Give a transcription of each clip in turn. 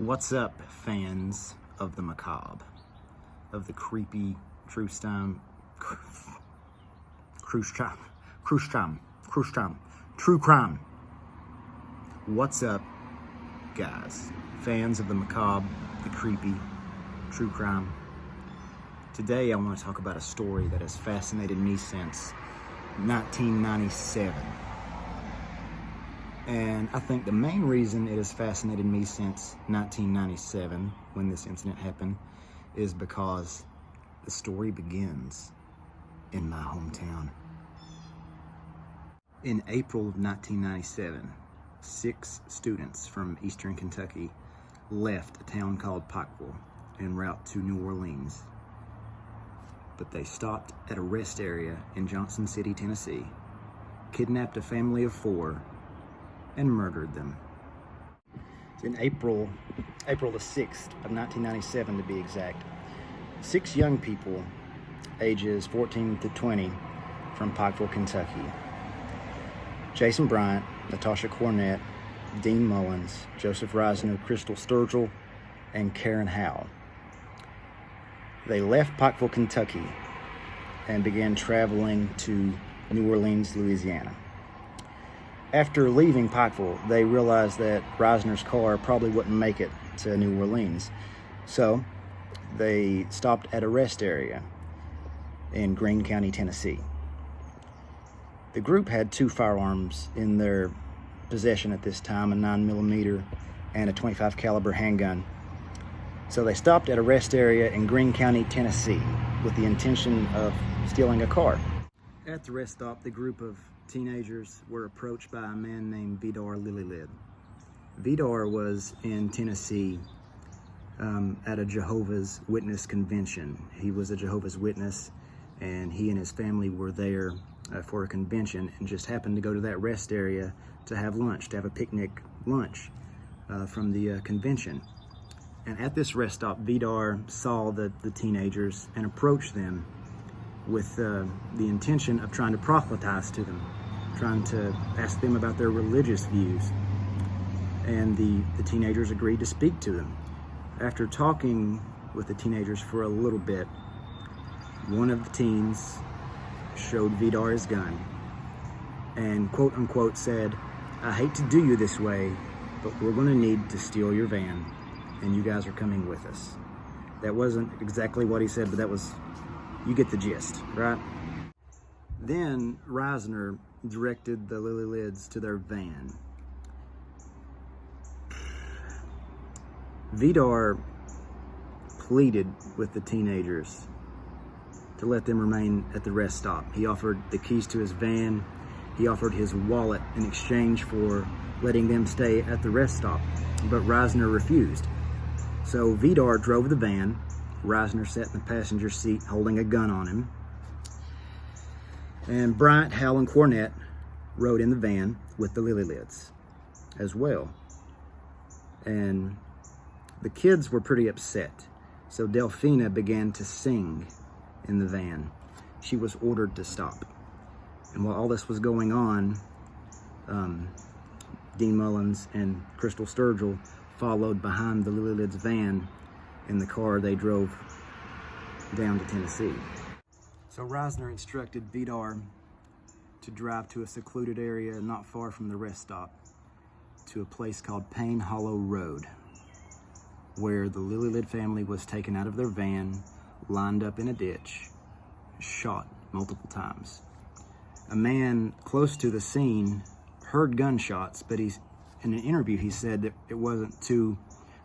What's up, fans of the macabre, of the creepy, true crime, true crime. What's up, guys? Fans of the macabre, the creepy, true crime. Today I want to talk about a story that has fascinated me since 1997. And I think the main reason it has fascinated me since 1997, when this incident happened, is because the story begins in my hometown. In April of 1997, 6 students from eastern Kentucky left a town called Pikeville en route to New Orleans. But they stopped at a rest area in Johnson City, Tennessee, kidnapped a family of 4, and murdered them. In April the 6th of 1997 to be exact, 6 young people, ages 14 to 20, from Pikeville, Kentucky. Jason Bryant, Natasha Cornett, Dean Mullins, Joseph Reisner, Crystal Sturgill, and Karen Howe. They left Pikeville, Kentucky, and began traveling to New Orleans, Louisiana. After leaving Pikeville, they realized that Reisner's car probably wouldn't make it to New Orleans. So they stopped at a rest area in Greene County, Tennessee. The group had 2 firearms in their possession at this time, a 9mm and a .25 caliber handgun. So they stopped at a rest area in Greene County, Tennessee, with the intention of stealing a car. At the rest stop, the group of teenagers were approached by a man named Vidar Lillelid. Vidar was in Tennessee at a Jehovah's Witness convention. He was a Jehovah's Witness, and he and his family were there for a convention and just happened to go to that rest area to have lunch, to have a picnic lunch from the convention. And at this rest stop, Vidar saw the teenagers and approached them with the intention of trying to proselytize to them, trying to ask them about their religious views. And the teenagers agreed to speak to them. After talking with the teenagers for a little bit, one of the teens showed Vidar his gun and quote unquote said, "I hate to do you this way, but we're gonna need to steal your van and you guys are coming with us." That wasn't exactly what he said, but that was, you get the gist, right? Then Reisner directed the Lillelids to their van. Vidar pleaded with the teenagers to let them remain at the rest stop. He offered the keys to his van. He offered his wallet in exchange for letting them stay at the rest stop, but Reisner refused. So Vidar drove the van. Reisner sat in the passenger seat holding a gun on him. And Bryant, Howe, and Cornett rode in the van with the Lillelids as well. And the kids were pretty upset. So Delphina began to sing in the van. She was ordered to stop. And while all this was going on, Dean Mullins and Crystal Sturgill followed behind the Lillelids van in the car they drove down to Tennessee. So Reisner instructed Vidar to drive to a secluded area not far from the rest stop to a place called Payne Hollow Road, where the Lillelid family was taken out of their van, lined up in a ditch, shot multiple times. A man close to the scene heard gunshots, but in an interview he said that it wasn't too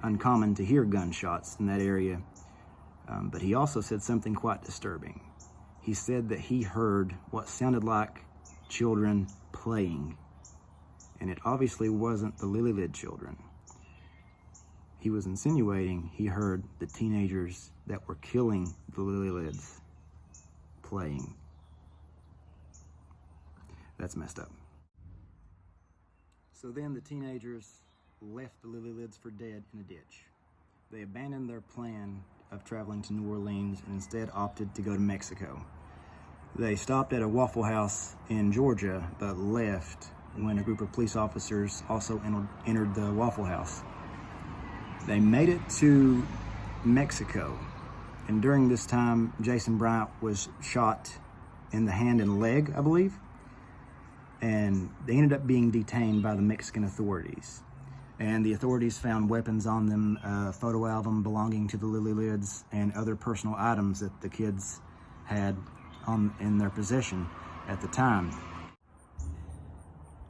uncommon to hear gunshots in that area, but he also said something quite disturbing. He said that he heard what sounded like children playing, and it obviously wasn't the Lillelid children. He was insinuating he heard the teenagers that were killing the Lillelids playing. That's messed up. So then the teenagers left the Lillelids for dead in a ditch. They abandoned their plan of traveling to New Orleans and instead opted to go to Mexico. They stopped at a Waffle House in Georgia, but left when a group of police officers also entered the Waffle House. They made it to Mexico, and during this time, Jason Bryant was shot in the hand and leg, I believe, and they ended up being detained by the Mexican authorities. And the authorities found weapons on them, a photo album belonging to the Lillelids, and other personal items that the kids had in their possession at the time.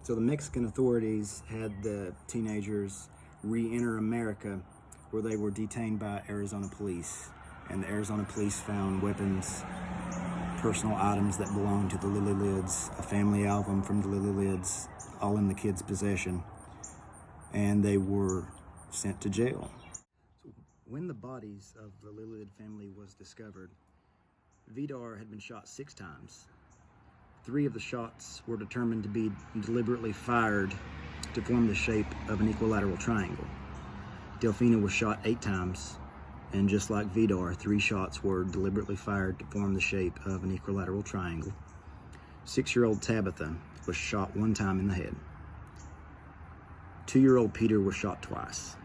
So the Mexican authorities had the teenagers re-enter America, where they were detained by Arizona police. And the Arizona police found weapons, personal items that belonged to the Lillelids, a family album from the Lillelids, all in the kids' possession. And they were sent to jail. So when the bodies of the Lillelid family was discovered, Vidar had been shot 6 times. 3 of the shots were determined to be deliberately fired to form the shape of an equilateral triangle. Delfina was shot 8 times, and just like Vidar, 3 shots were deliberately fired to form the shape of an equilateral triangle. 6-year-old Tabitha was shot 1 time in the head. 2-year-old Peter was shot twice.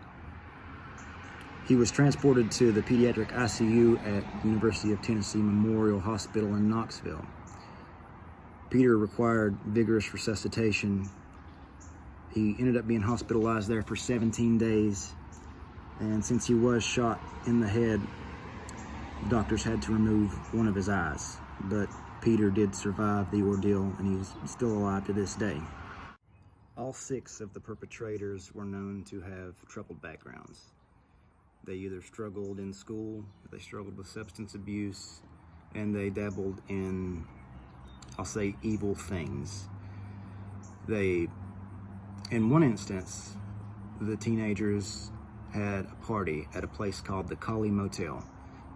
He was transported to the pediatric ICU at University of Tennessee Memorial Hospital in Knoxville. Peter required vigorous resuscitation. He ended up being hospitalized there for 17 days. And since he was shot in the head, doctors had to remove one of his eyes. But Peter did survive the ordeal, and he's still alive to this day. All 6 of the perpetrators were known to have troubled backgrounds. They either struggled in school, they struggled with substance abuse, and they dabbled in, I'll say, evil things. In one instance, the teenagers had a party at a place called the Kali Motel.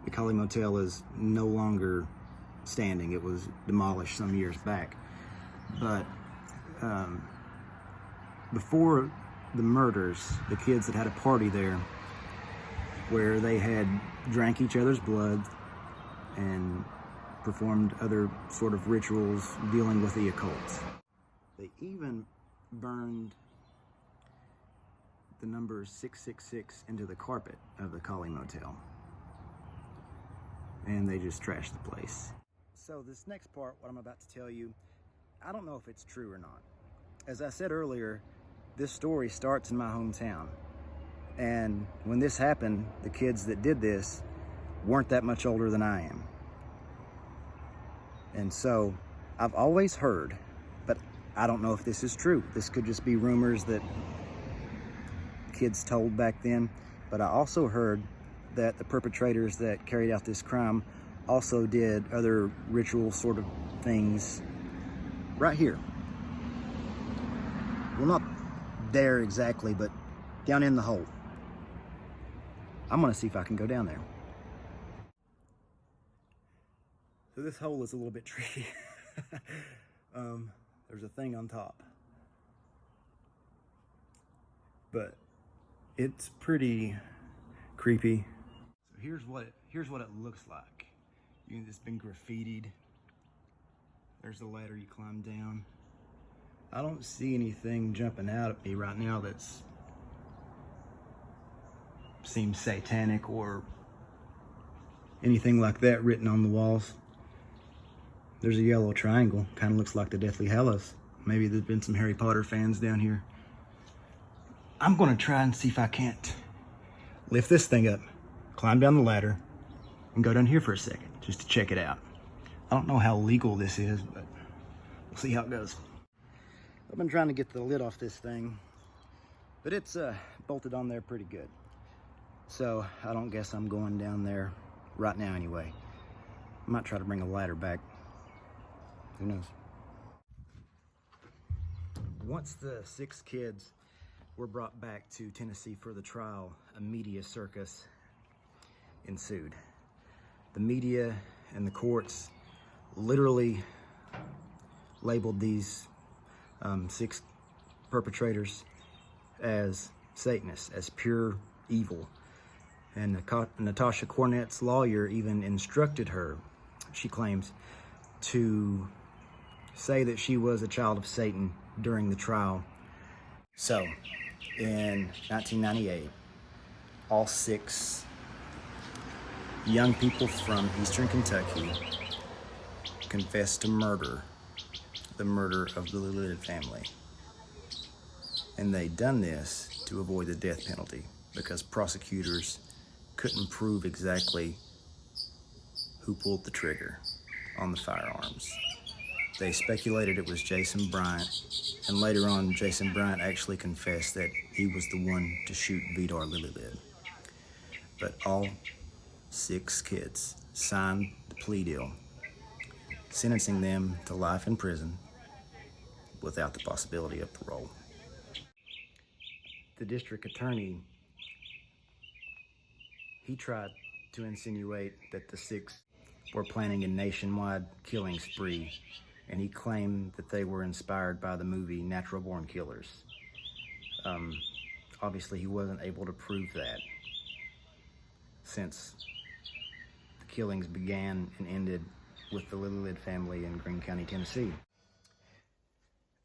The Kali Motel is no longer standing. It was demolished some years back. But before the murders, the kids had had a party there where they had drank each other's blood and performed other sort of rituals dealing with the occult. They even burned the number 666 into the carpet of the Kali Motel. And they just trashed the place. So this next part, what I'm about to tell you, I don't know if it's true or not. As I said earlier, this story starts in my hometown. And when this happened, the kids that did this weren't that much older than I am. And so I've always heard, but I don't know if this is true. This could just be rumors that kids told back then. But I also heard that the perpetrators that carried out this crime also did other ritual sort of things right here. Well, not there exactly, but down in the hole. I'm gonna see if I can go down there. So this hole is a little bit tricky. There's a thing on top, but it's pretty creepy. So here's what it looks like. It's been graffitied. There's the ladder you climb down. I don't see anything jumping out at me right now that's seems satanic or anything like that written on the walls. There's a yellow triangle, kind of looks like the Deathly Hallows. Maybe there's been some Harry Potter fans down here. I'm gonna try and see if I can't lift this thing up, climb down the ladder, and go down here for a second, just to check it out. I don't know how legal this is, but we'll see how it goes. I've been trying to get the lid off this thing, but it's bolted on there pretty good. So I don't guess I'm going down there right now anyway. I might try to bring a ladder back. Who knows? Once the 6 kids were brought back to Tennessee for the trial, a media circus ensued. The media and the courts literally labeled these 6 perpetrators as Satanists, as pure evil. And Natasha Cornett's lawyer even instructed her, she claims, to say that she was a child of Satan during the trial. So, in 1998, all 6 young people from Eastern Kentucky confessed to the murder of the Lillelid family. And they done this to avoid the death penalty because prosecutors couldn't prove exactly who pulled the trigger on the firearms. They speculated it was Jason Bryant, and later on Jason Bryant actually confessed that he was the one to shoot Vidar Lillelid. But all 6 kids signed the plea deal, sentencing them to life in prison without the possibility of parole. The district attorney, he tried to insinuate that the 6 were planning a nationwide killing spree, and he claimed that they were inspired by the movie Natural Born Killers. Obviously, he wasn't able to prove that, since the killings began and ended with the Lillelid family in Greene County, Tennessee.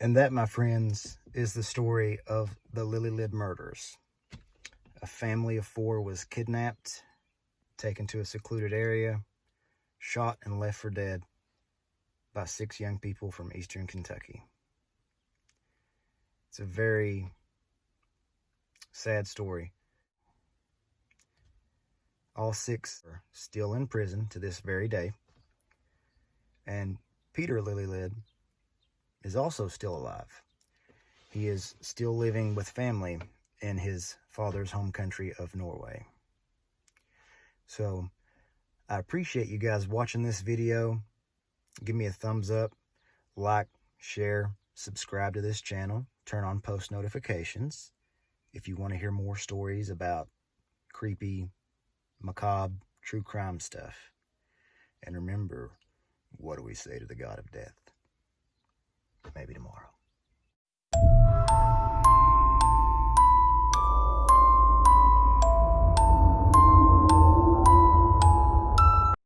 And that, my friends, is the story of the Lillelid Murders. A family of 4 was kidnapped, taken to a secluded area, shot and left for dead by 6 young people from Eastern Kentucky. It's a very sad story. All 6 are still in prison to this very day. And Peter Lillelid is also still alive. He is still living with family in his father's home country of Norway. So I appreciate you guys watching this video. Give me a thumbs up, like, share, subscribe to this channel, turn on post notifications if you want to hear more stories about creepy, macabre, true crime stuff. And remember, what do we say to the God of death? Maybe tomorrow.